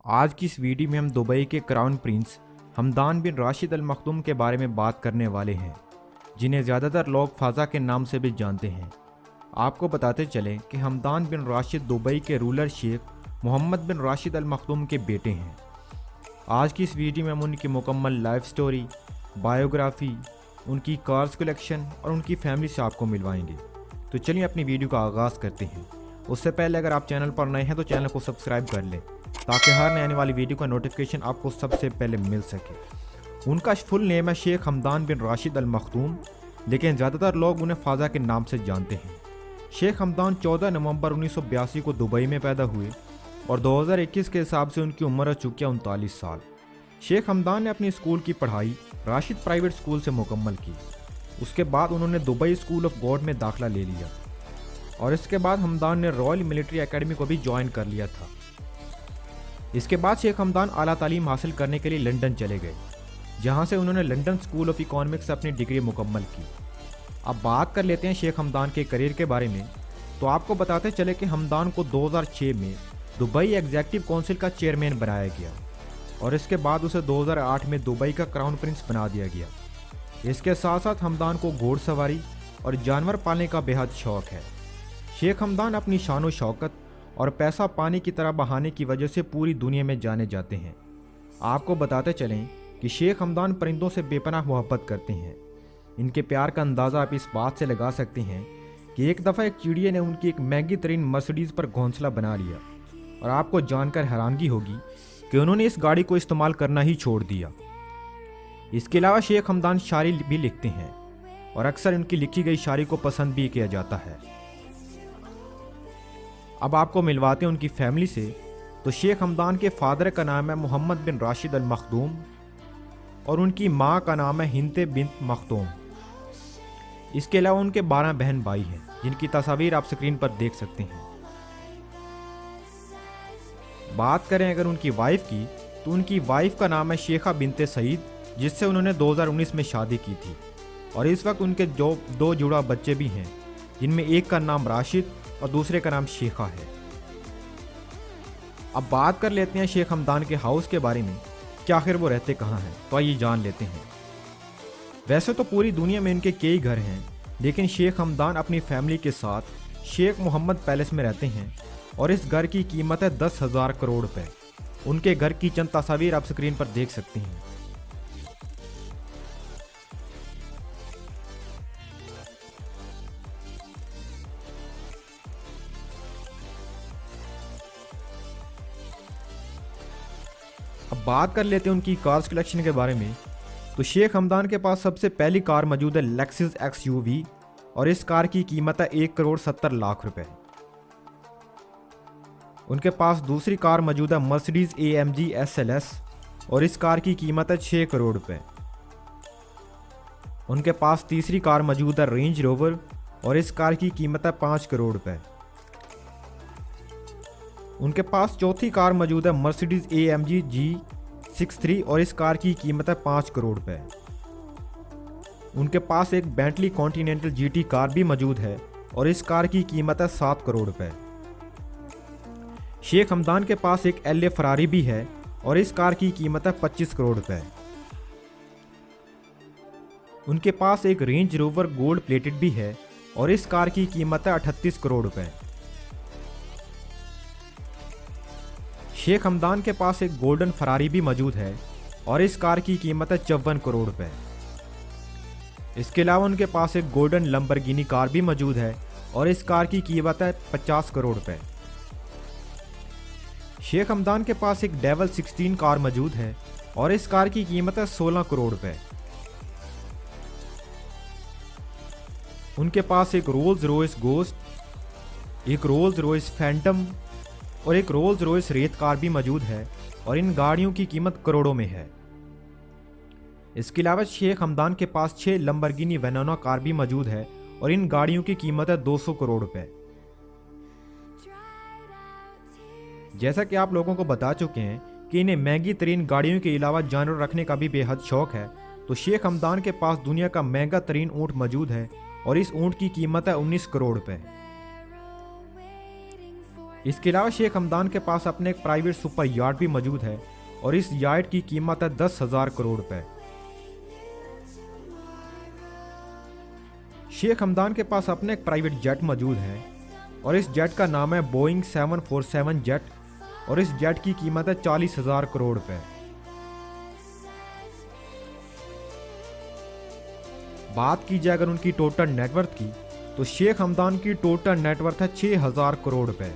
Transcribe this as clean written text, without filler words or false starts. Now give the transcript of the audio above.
आज की इस वीडियो में हम दुबई के क्राउन प्रिंस हमदान बिन राशिद अल मखदूम के बारे में बात करने वाले हैं, जिन्हें ज़्यादातर लोग फ़ाज़ा के नाम से भी जानते हैं। आपको बताते चलें कि हमदान बिन राशिद दुबई के रूलर शेख मोहम्मद बिन राशिद अल मखदूम के बेटे हैं। आज की इस वीडियो में हम उनकी मुकम्मल लाइफ स्टोरी, बायोग्राफी, उनकी कार्स कलेक्शन और उनकी फैमिली से आपको मिलवाएंगे। तो चलिए अपनी वीडियो का आगाज़ करते हैं। उससे पहले अगर आप चैनल पर नए हैं तो चैनल को सब्सक्राइब कर लें ताकि हर नई आने वाली वीडियो का नोटिफिकेशन आपको सबसे पहले मिल सके। उनका फुल नेम है शेख हमदान बिन राशिद अल मखदूम, लेकिन ज़्यादातर लोग उन्हें फ़ाज़ा के नाम से जानते हैं। शेख हमदान 14 नवंबर 1982 को दुबई में पैदा हुए और 2021 के हिसाब से उनकी उम्र हो चुकी है 39 साल। शेख हमदान ने अपनी स्कूल की पढ़ाई राशिद प्राइवेट स्कूल से मुकम्मल की। उसके बाद उन्होंने दुबई स्कूल ऑफ गॉड में दाखिला ले लिया और इसके बाद हमदान ने रॉयल मिलिट्री एकेडमी को भी ज्वाइन कर लिया था। इसके बाद शेख हमदान आला तालीम हासिल करने के लिए लंदन चले गए, जहां से उन्होंने लंदन स्कूल ऑफ इकोनॉमिक्स से अपनी डिग्री मुकम्मल की। अब बात कर लेते हैं शेख हमदान के करियर के बारे में। तो आपको बताते चले कि हमदान को 2006 में दुबई एग्जीक्यूटिव काउंसिल का चेयरमैन बनाया गया और इसके बाद उसे 2008 में दुबई का क्राउन प्रिंस बना दिया गया। इसके साथ साथ हमदान को घोड़सवारी और जानवर पालने का बेहद शौक है। शेख हमदान अपनी शान व शौकत और पैसा पानी की तरह बहाने की वजह से पूरी दुनिया में जाने जाते हैं। आपको बताते चलें कि शेख हमदान परिंदों से बेपनाह मोहब्बत करते हैं। इनके प्यार का अंदाज़ा आप इस बात से लगा सकते हैं कि एक दफ़ा एक चिड़िया ने उनकी एक महंगी तरीन मर्सिडीज़ पर घोंसला बना लिया और आपको जानकर हैरानगी होगी कि उन्होंने इस गाड़ी को इस्तेमाल करना ही छोड़ दिया। इसके अलावा शेख हमदान शायरी भी लिखते हैं और अक्सर उनकी लिखी गई शायरी को पसंद भी किया जाता है। अब आपको मिलवाते हैं उनकी फैमिली से। तो शेख हमदान के फादर का नाम है मोहम्मद बिन राशिद अल मखदूम और उनकी माँ का नाम है हिंते बिन्त मखदूम। इसके अलावा उनके 12 बहन भाई हैं, जिनकी तस्वीर आप स्क्रीन पर देख सकते हैं। बात करें अगर उनकी वाइफ की, तो उनकी वाइफ का नाम है शेखा बिनते सईद, जिससे उन्होंने 2019 में शादी की थी और इस वक्त उनके दो जुड़ा बच्चे भी हैं, जिनमें एक का नाम राशिद और दूसरे का नाम शेखा है। अब बात कर लेते हैं शेख हमदान के हाउस के बारे में कि आखिर वो रहते कहाँ हैं। तो आइए जान लेते हैं। वैसे तो पूरी दुनिया में इनके कई घर हैं, लेकिन शेख हमदान अपनी फैमिली के साथ शेख मोहम्मद पैलेस में रहते हैं और इस घर की कीमत है 10,000 करोड़ रुपए। उनके घर की चंद तस्वीर आप स्क्रीन पर देख सकते हैं। अब बात कर लेते हैं उनकी कार्स कलेक्शन के बारे में। तो शेख हमदान के पास सबसे पहली कार मौजूद है लेक्सस XUV और इस कार की कीमत है 1,70,00,000 रुपए। उनके पास दूसरी कार मौजूद है मर्सिडीज AMG SLS और इस कार की कीमत है 6 करोड़ रुपए। उनके पास तीसरी कार मौजूद है रेंज रोवर और इस कार की कीमत है 5 करोड़ रुपए। उनके पास चौथी कार मौजूद है मर्सिडीज AMG G63 और इस कार की कीमत है 5 करोड़ रुपए। उनके पास एक बेंटली कॉन्टिनेंटल GT कार भी मौजूद है और इस कार की कीमत है 7 करोड़ रुपए। शेख हमदान के पास एक LA फरारी भी है और इस कार की कीमत है 25 करोड़ रुपए। उनके पास एक रेंज रोवर गोल्ड प्लेटेड भी है और इस कार की कीमत है 38 करोड़ रुपए। शेख हमदान के पास एक गोल्डन फरारी भी मौजूद है और इस कार की कीमत है 54 करोड़ रुपए। इसके अलावा उनके पास एक गोल्डन लंबरगिनी कार भी मौजूद है और इस कार की कीमत है 50 करोड़ रुपए। शेख हमदान के पास एक डेवल 16 कार मौजूद है और इस कार की कीमत है 16 करोड़ रुपए। उनके पास एक रोल्स रॉयस गोस्ट, एक रोल्स रॉयस फैंटम और एक रोल्स रॉयस रेत कार भी मौजूद है और इन गाड़ियों की कीमत करोड़ों में है। इसके अलावा शेख हमदान के पास 6 लंबरगिनी वेनोना कार भी मौजूद है और इन गाड़ियों की कीमत है 200 करोड़ रुपए। जैसा कि आप लोगों को बता चुके हैं कि इन्हें महंगी तरीन गाड़ियों के अलावा जानवर रखने का भी बेहद शौक है, तो शेख हमदान के पास दुनिया का महंगा तरीन ऊँट मौजूद है और इस ऊँट की कीमत है 19 करोड़ रुपए। इसके अलावा शेख हमदान के पास अपने एक प्राइवेट सुपर यार्ड भी मौजूद है और इस यार्ड की कीमत है 10,000 करोड़ रुपए। शेख हमदान के पास अपने एक प्राइवेट जेट मौजूद है और इस जेट का नाम है बोइंग 747 जेट और इस जेट की कीमत है 40,000 करोड़ रुपए। बात की जाए अगर उनकी टोटल नेटवर्थ की, तो शेख हमदान की टोटल नेटवर्थ है 6,000 करोड़ रुपए।